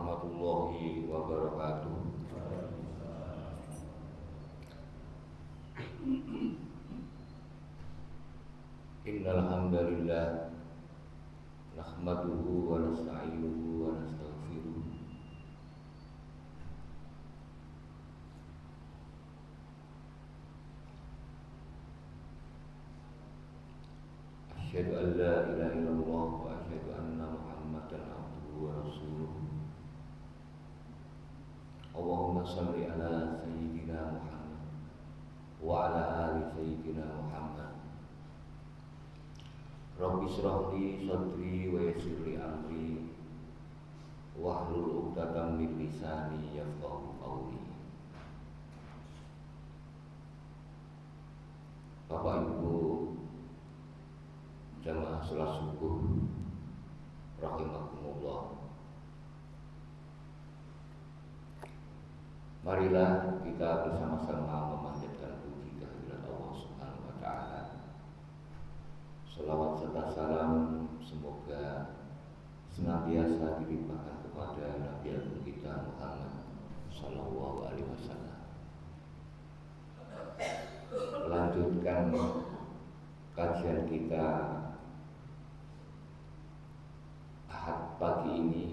warahmatullahi wabarakatuh. Innal hamdalillah nahmaduhu wa nasta'inuhu wa nastaghfiruh. Asyhadu an la ilaha illallah wa asyhadu anna Muhammadan abduhu wa rasuluh. Allahumma shalli ala sayyidina Muhammad wa ala ali sayyidina Muhammad. Rabbi shrah li sadri wa yassir li amri wahlul 'uqdatam min lisani yafqahu qawli. Bapak Ibu jamaah salat subuh rahimakumullah. Marilah kita bersama-sama memanjatkan puji kehadirat Allah Subhanahu wa taala. Salawat serta salam semoga senantiasa dilimpahkan kepada Nabi Agung kita Muhammad sallallahu alaihi wasallam. Melanjutkan kajian kita Ahad pagi ini.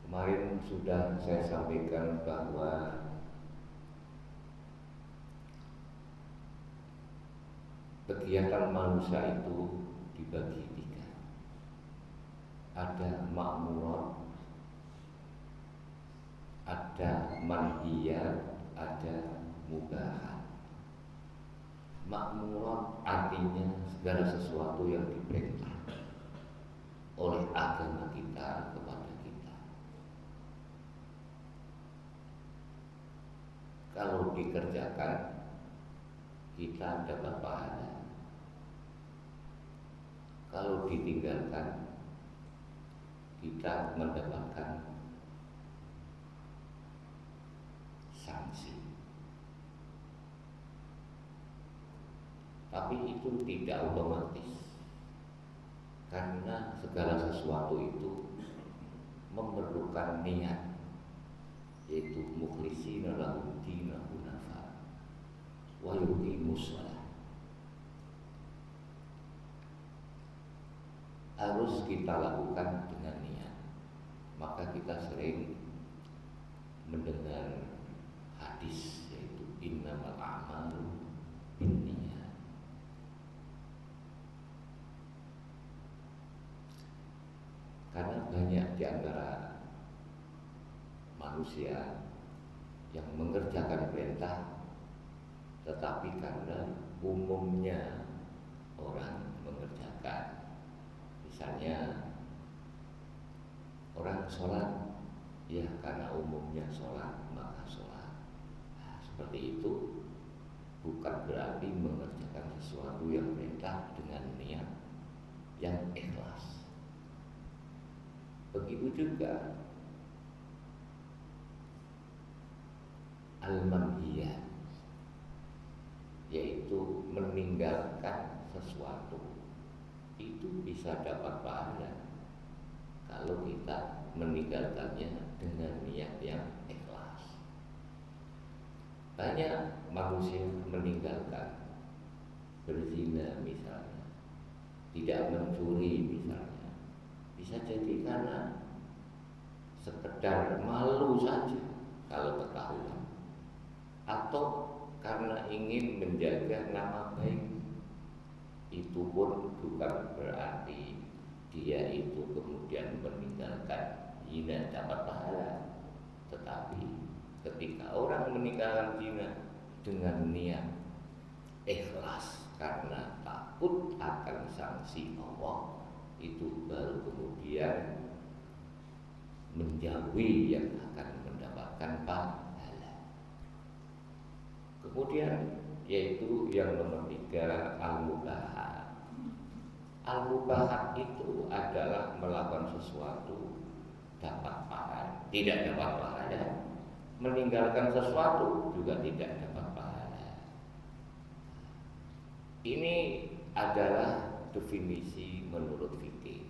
Kemarin sudah saya sampaikan bahwa kegiatan manusia itu dibagi tiga. Ada makmurat, ada manhiyat, ada mubahat. Makmurat artinya segala sesuatu yang diperintah oleh agama kita kepada kita. Kalau dikerjakan, kita dapat pahala. Kalau ditinggalkan, kita mendapatkan sanksi. Tapi itu tidak otomatis, karena segala sesuatu itu memerlukan niat, yaitu mukhlishina lahu dina hunafa wa yuqimus shalah. Harus kita lakukan dengan niat. Maka kita sering mendengar hadis, yaitu innamal a'malu binniyat. Karena banyak di antara manusia yang mengerjakan perintah, tetapi karena umumnya orang mengerjakan. Misalnya orang sholat, ya karena umumnya sholat maka sholat. Nah, seperti itu bukan berarti mengerjakan sesuatu yang perintah dengan niat yang ikhlas. Begitu juga al-manhiyat, yaitu meninggalkan sesuatu. Itu bisa dapat pahala kalau kita meninggalkannya dengan niat yang ikhlas. Banyak manusia meninggalkan berzina misalnya, tidak mencuri misalnya, bisa jadi karena sekedar malu saja kalau ketahuan, atau karena ingin menjaga nama baik. Itu pun bukan berarti dia itu kemudian meninggalkan zina dapat pahala. Tetapi ketika orang meninggalkan zina dengan niat ikhlas karena takut akan sanksi Allah, itu baru kemudian menjauhi yang akan mendapatkan pahala. Kemudian yaitu yang nomor 3, al-mubahat. Al-mubahat itu adalah melakukan sesuatu dapat pahala, tidak dapat pahala. Meninggalkan sesuatu juga tidak dapat pahala. Ini adalah definisi menurut fikih.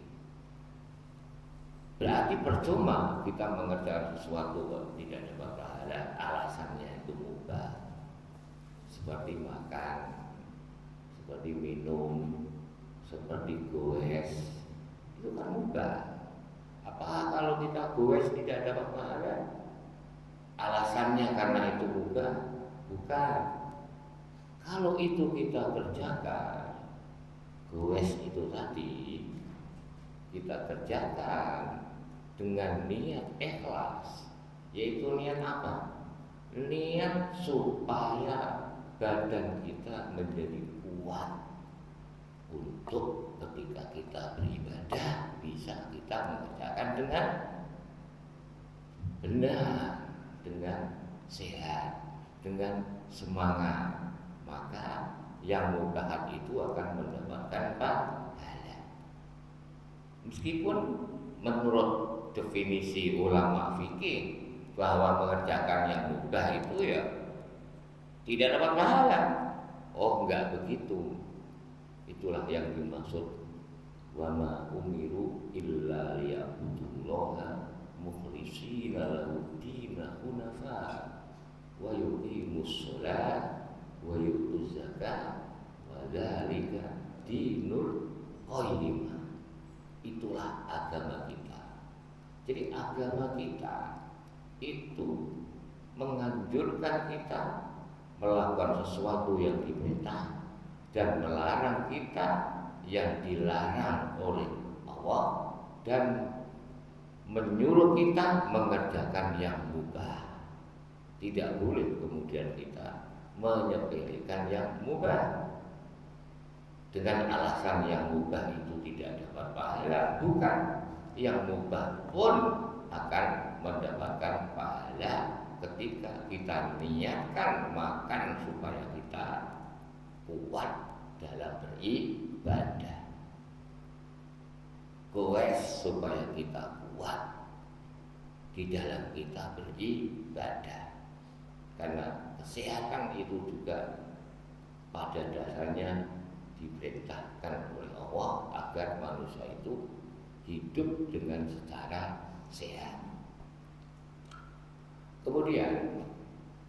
Berarti percuma kita mengerjakan sesuatu kalau tidak dapat pahala. Alasannya itu mubah, seperti makan, seperti minum, seperti goes, itu kan mubah. Apakah kalau kita goes tidak dapat pahala? Alasannya karena itu mubah? Bukan. Kalau itu kita kerjakan, goes itu tadi kita kerjakan dengan niat ikhlas, yaitu niat apa? Niat supaya badan kita menjadi kuat untuk ketika kita beribadah bisa kita mengerjakan dengan benar, dengan sehat, dengan semangat. Maka yang mubahat itu akan mendapatkan pahala. Meskipun menurut definisi ulama fikih bahwa mengerjakan yang mubah itu ya tidak dapat pahala. Oh, enggak begitu. Itulah yang dimaksud wa ma umiru illa liya'budullaha mukhlishina lahu dina hunafa wa yuqimus shalah wa yutuz zakah wa dzalika dinul qayyim. Itulah agama kita. Jadi agama kita itu menganjurkan kita melakukan sesuatu yang diperintah dan melarang kita yang dilarang oleh Allah, dan menyuruh kita mengerjakan yang mubah. Tidak boleh kemudian kita menyepelekan yang mubah dengan alasan yang mubah itu tidak dapat pahala. Bukan, yang mubah pun akan mendapatkan pahala ketika kita niatkan makan supaya kita kuat dalam beribadah, goes supaya kita kuat di dalam kita beribadah. Karena kesehatan itu juga pada dasarnya diperintahkan oleh Allah agar manusia itu hidup dengan secara sehat. Kemudian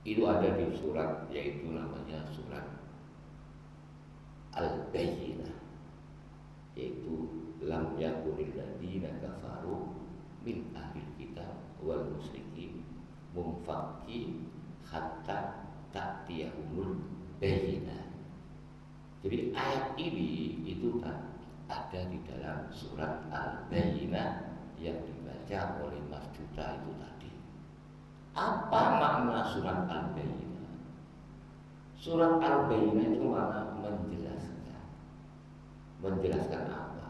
itu ada di surat, yaitu namanya surat Al-Bayyinah, yaitu lam yakunil ladzina kafaru min ahlil kitab wal musyrikin munfaqin hatta ta'tiyahumul bayyinah. Jadi ayat ini itu ada di dalam surat Al-Bayyinah yang dibaca oleh Mas Duta itu tadi. Apa makna surat Al-Bayyinah? Surat Al-Bayyinah itu makna menjelaskan apa?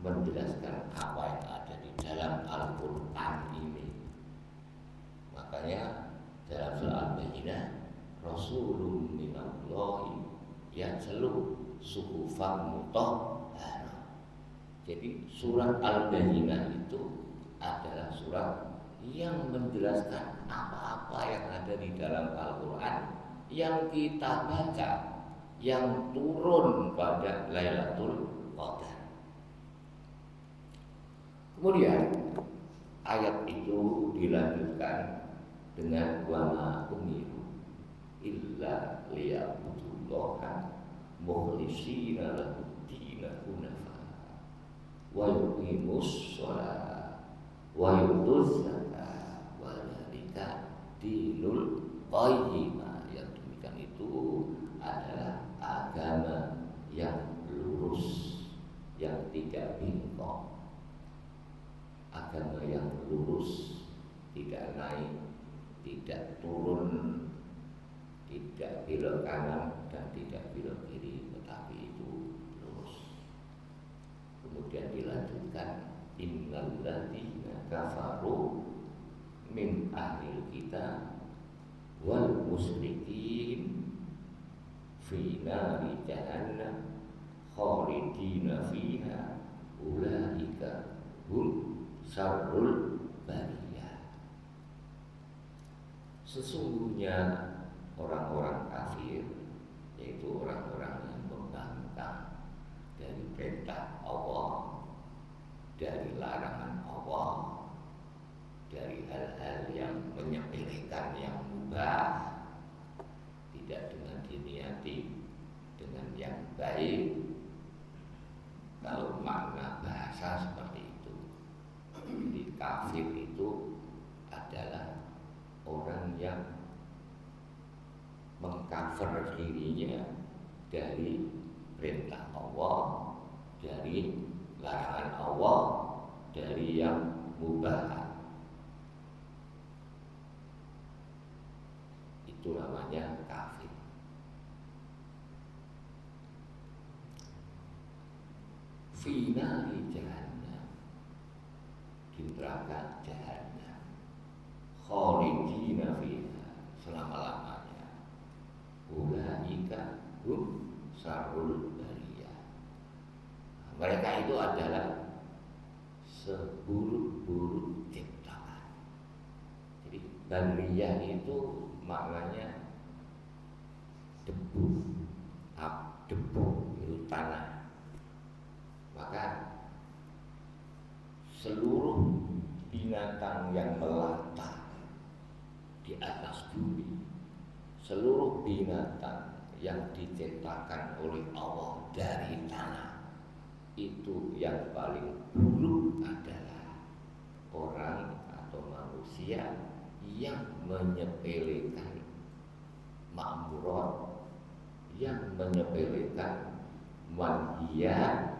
Menjelaskan apa yang ada di dalam Al-Quran ini. Makanya dalam surat Al-Bayyinah, Rasulun minallahi yatlu suhufan mutahharah. Jadi surat Al-Bayyinah itu adalah surat yang menjelaskan apa-apa yang ada di dalam Al-Quran yang kita baca, yang turun pada Lailatul Qadar. Kemudian ayat itu dilanjutkan dengan wa ma umiru illa liya'budullaha mukhlishina lahu dina hunafa wa yuqimus shalah wa yutuz zakah wa dzalika dinul qayyimah. Yang demikian itu adalah agama yang lurus, yang tidak bengkok. Agama yang lurus, tidak naik, tidak turun, tidak belok kanan dan tidak belok kiri, tetapi itu lurus. Kemudian dilanjutkan innal ladzina kafaru min ahlil kitab wal musyrikin fi nari jahannam khalidina fiha ulaika hum syarrul bariyah. Sesungguhnya orang-orang kafir, yaitu orang-orang yang membangkang dari perintah Allah, dari larangan Allah, dari hal-hal yang menyepelekan yang mubah, tidak dengan diniati dengan yang baik. Kalau makna bahasa seperti itu. Jadi kafir itu adalah orang yang mengcover dirinya dari perintah Allah, dari larangan Allah, dari yang mubah. Itu namanya kafir. Fi nari jahannam, di neraka jahannam, khalidina fiha, selama-lamanya. Ulaika hum syarrul bariyah. Mereka itu adalah seburuk-buruk ciptaan. Jadi bariyah itu maknanya debu, debu itu tanah. Maka seluruh binatang yang melata di atas bumi, seluruh binatang yang diciptakan oleh Allah dari tanah, itu yang paling buruk adalah orang atau manusia yang menyepelekan ma'murat, yang menyepelekan manhiyat,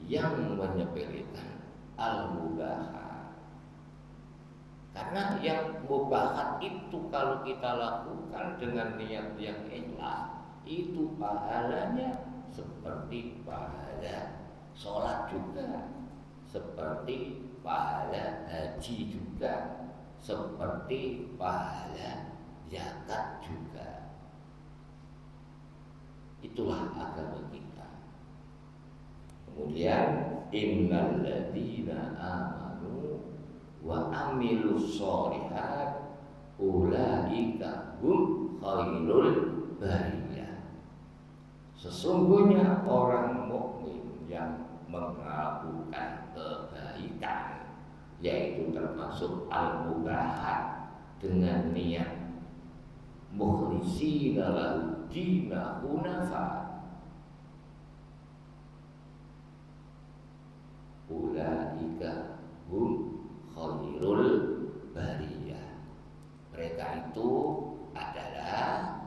yang menyepelekan al-mubahat. Karena yang mubahat itu kalau kita lakukan dengan niat yang ikhlas, itu pahalanya seperti pahala sholat juga, seperti pahala haji juga, seperti pahala zakat juga. Itulah agama kita. Kemudian innal ladzina amanu wa amilus sholihat ulaika hum khairul bariyah. Sesungguhnya orang mukmin yang melakukan kebaikan, yaitu termasuk al-mubahat dengan niat mukhlishina lahu dina hunafa, ulaika hum khairul bariyah. Mereka itu adalah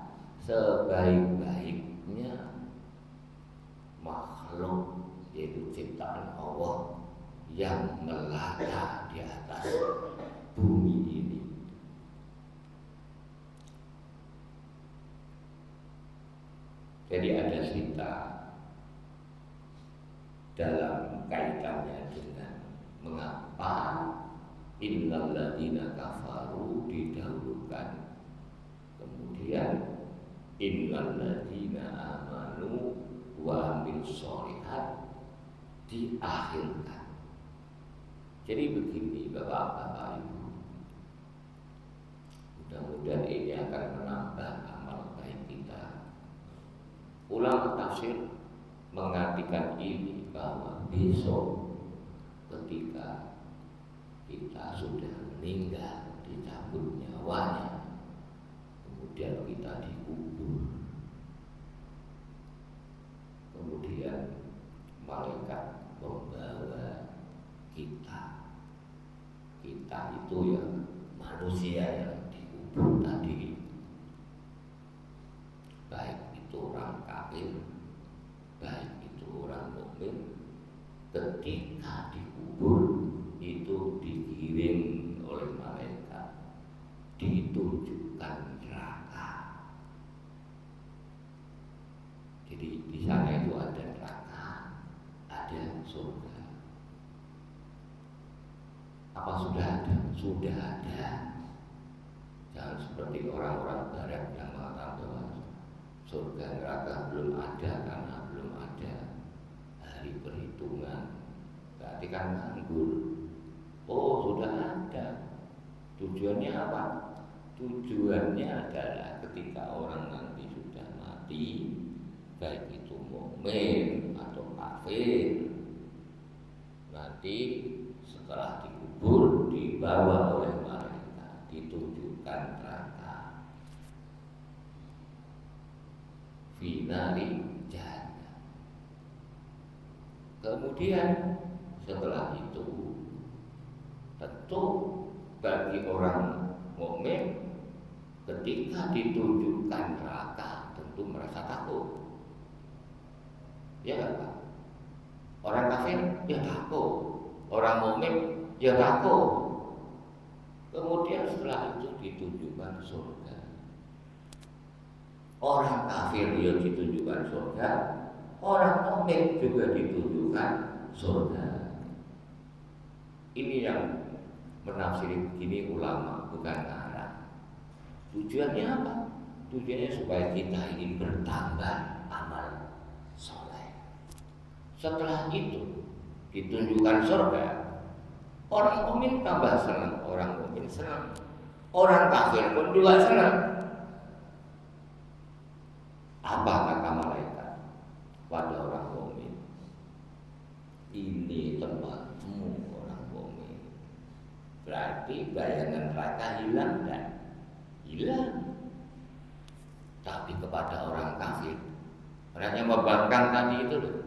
sebaik-baiknya makhluk, yaitu ciptaan Allah yang melata di atas bumi ini. Jadi ada cerita dalam kaitannya dengan mengapa innal ladzina kafaru didahulukan, kemudian innal ladzina amanu wa amilus sholihat diakhirkan. Jadi begini Bapak-bapak Ibu, mudah-mudahan ini akan menambah amal baik kita. Ulama tafsir mengartikan ini bahwa besok ketika kita sudah meninggal, dicabut nyawanya, kemudian kita dikubur, kemudian malaikat membawa kita itu ya manusia yang dikubur tadi, baik itu orang kafir, baik itu orang mukmin, ketika dikubur itu dikirim oleh malaikat, ditunjukkan neraka. Jadi di sana itu ada neraka, ada surga. Apa sudah ada? Sudah ada. Jangan seperti orang-orang barat yang mengatakan bahwa surga neraka belum ada karena belum ada hari perhitungan. Berarti kan nganggur. Oh, sudah ada. Tujuannya apa? Tujuannya adalah ketika orang nanti sudah mati, baik itu mukmin atau kafir, nanti setelah dikubur di dibawa oleh malaikat, ditunjukkan neraka. Finari jahannam. Kemudian setelah itu tentu bagi orang mukmin ketika ditunjukkan neraka tentu merasa takut. Ya kan Pak? Orang kafir ya takut, orang mukmin ya takut. Kemudian setelah itu ditunjukkan surga. Orang kafir ya ditunjukkan surga, orang mukmin juga ditunjukkan surga. Ini yang menafsiri begini ulama, bukan arah. Tujuannya apa? Tujuannya supaya kita ini bertambah amal soleh. Setelah itu ditunjukkan surga, orang mukmin tambah senang, orang mukmin senang, orang kafir pun juga senang. Apa kata malaikat pada orang mukmin? Ini tempatmu orang mukmin. Berarti bayangan neraka hilang dan hilang. Tapi kepada orang kafir, orang yang membangkang tadi itu loh,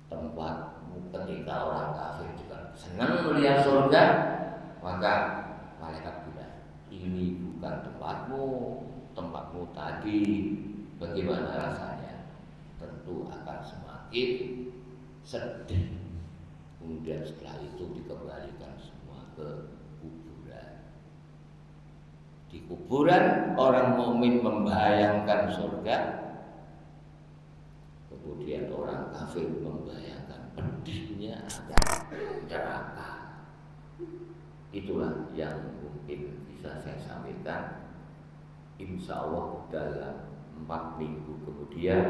tempatmu ketika orang kafir juga senang melihat surga, maka malaikat bilang, ini bukan tempatmu, tempatmu tadi bagaimana rasanya? Tentu akan semakin sedih. Kemudian setelah itu dikembalikan semua ke kuburan. Di kuburan orang mukmin membayangkan surga, kemudian orang kafir membayangkan pedihnya ada neraka. Itulah yang mungkin bisa saya sampaikan. Insya Allah dalam 4 minggu kemudian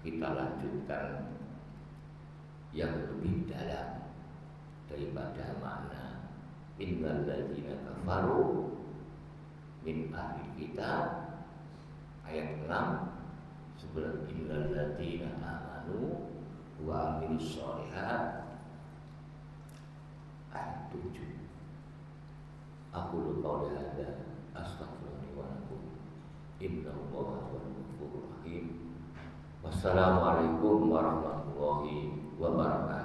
kita lanjutkan yang lebih dalam daripada makna innal ladzina kafaru min ahli kitab ayat 6 sebelum innal ladzina amanu wa amilus sholihat ayat 7. Aku lupa hadza astaghfirullah wa atubu innallaha huwal ghafurur rahim. Wassalamualaikum warahmatullahi wabarakatuh.